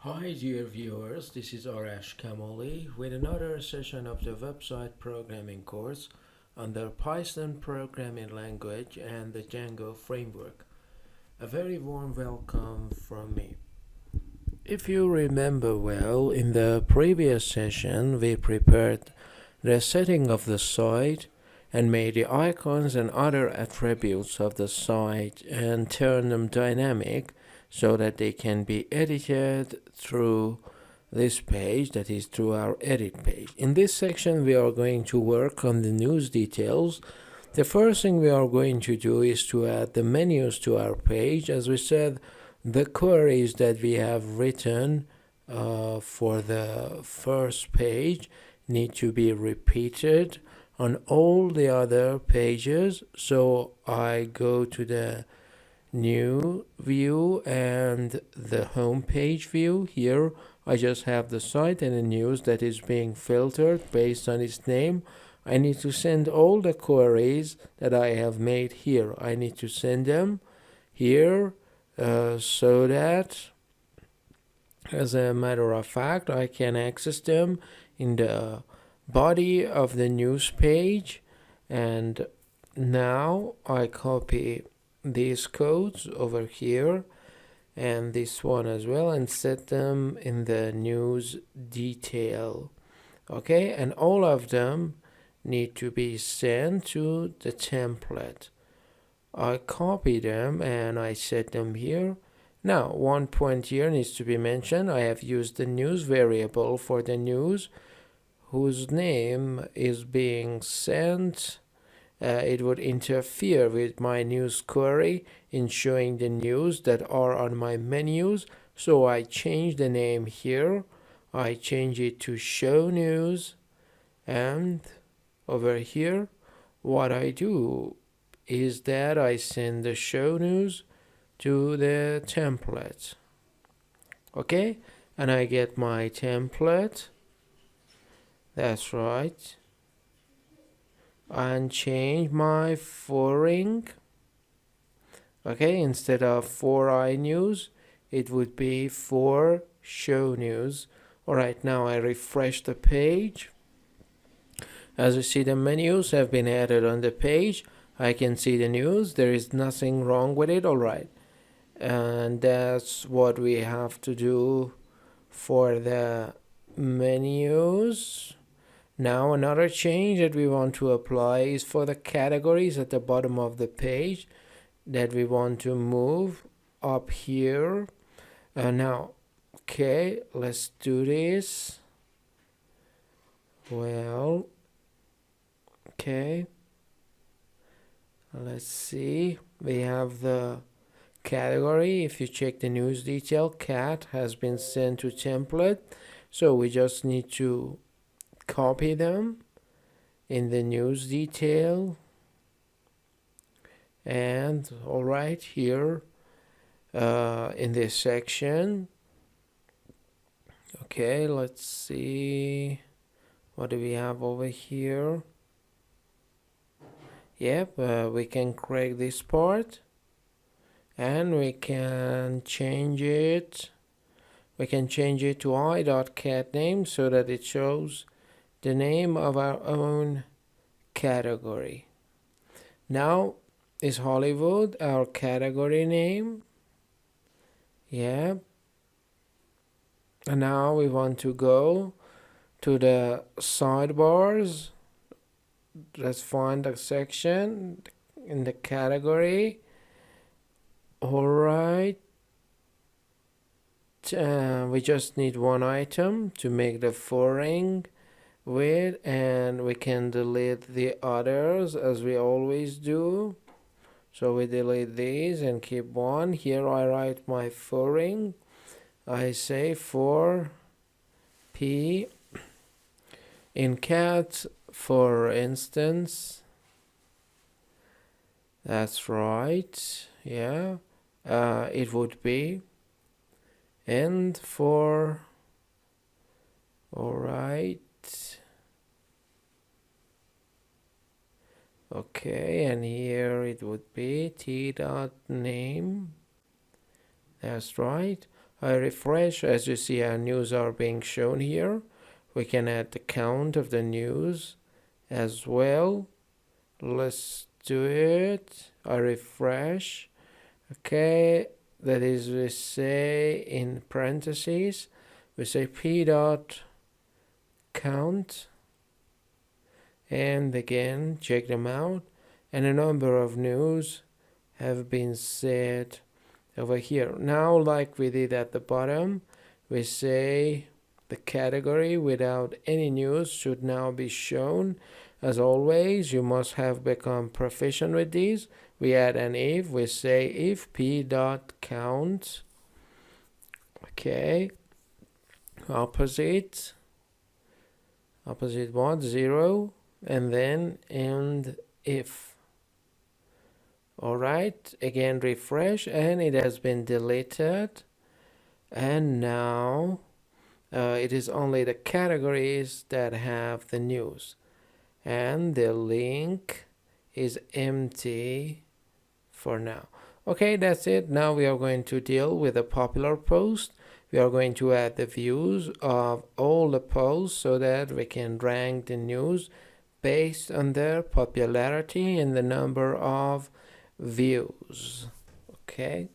Hi dear viewers, this is Arash Kamoli with another session of the website programming course on the Python programming language and the Django framework. A very warm welcome from me. If you remember well, in the previous session we prepared the setting of the site and made the icons and other attributes of the site and turned them dynamic so that they can be edited through this page, that is through our edit page. In this section we are going to work on the news details. The first thing we are going to do is to add the menus to our page. As we said, the queries that we have written for the first page need to be repeated on all the other pages. So I go to the new view and the home page view. Here I just have the site and the news that is being filtered based on its name. I need to send all the queries that I have made here. I need to send them here so that, as a matter of fact, I can access them in the body of the news page. And now I copy these codes over here and this one as well and set them in the news detail. Okay, and all of them need to be sent to the template. I copy them and I set them here. Now, one point here needs to be mentioned. I have used the news variable for the news whose name is being sent. It would interfere with my news query in showing the news that are on my menus. So I change the name here. I change it to show news, and over here what I do is that I send the show news to the template. Okay, and I get my template. That's right. And change my foring. Okay, instead of for iNews, it would be for show news. Alright, now I refresh the page. As you see, the menus have been added on the page. I can see the news. There is nothing wrong with it. Alright, and that's what we have to do for the menus. Now another change that we want to apply is for the categories at the bottom of the page that we want to move up here. Now, okay, let's do this. Well, okay, let's see. We have the category. If you check the news detail, cat has been sent to template. So we just need to copy them in the news detail, and all right, here in this section. Okay, let's see, what do we have over here? Yep, we can correct this part and we can change it. We can change it to i.catName so that it shows the name of our own category. Now, is Hollywood our category name? Yeah. And now we want to go to the sidebars. Let's find the section in the category. Alright. We just need one item to make the foring with, and we can delete the others as we always do. So we delete these and keep one. Here I write my foring. I say for p in cat, for instance. That's right, yeah. It would be and for, alright. Okay, and here it would be t.name. That's right. I refresh. As you see, our news are being shown here. We can add the count of the news as well. Let's do it. I refresh. Okay, that is, we say in parentheses, we say p dot count, and again check them out, and a number of news have been set over here. Now, like we did at the bottom, we say the category without any news should now be shown. As always, you must have become proficient with these. We add an if. We say if p dot count. Okay. Opposite what? 0, and then and if. Alright, again refresh, and it has been deleted, and now it is only the categories that have the news, and the link is empty for now. Okay, that's it. Now we are going to deal with a popular post. We are going to add the views of all the posts so that we can rank the news based on their popularity and the number of views. Okay.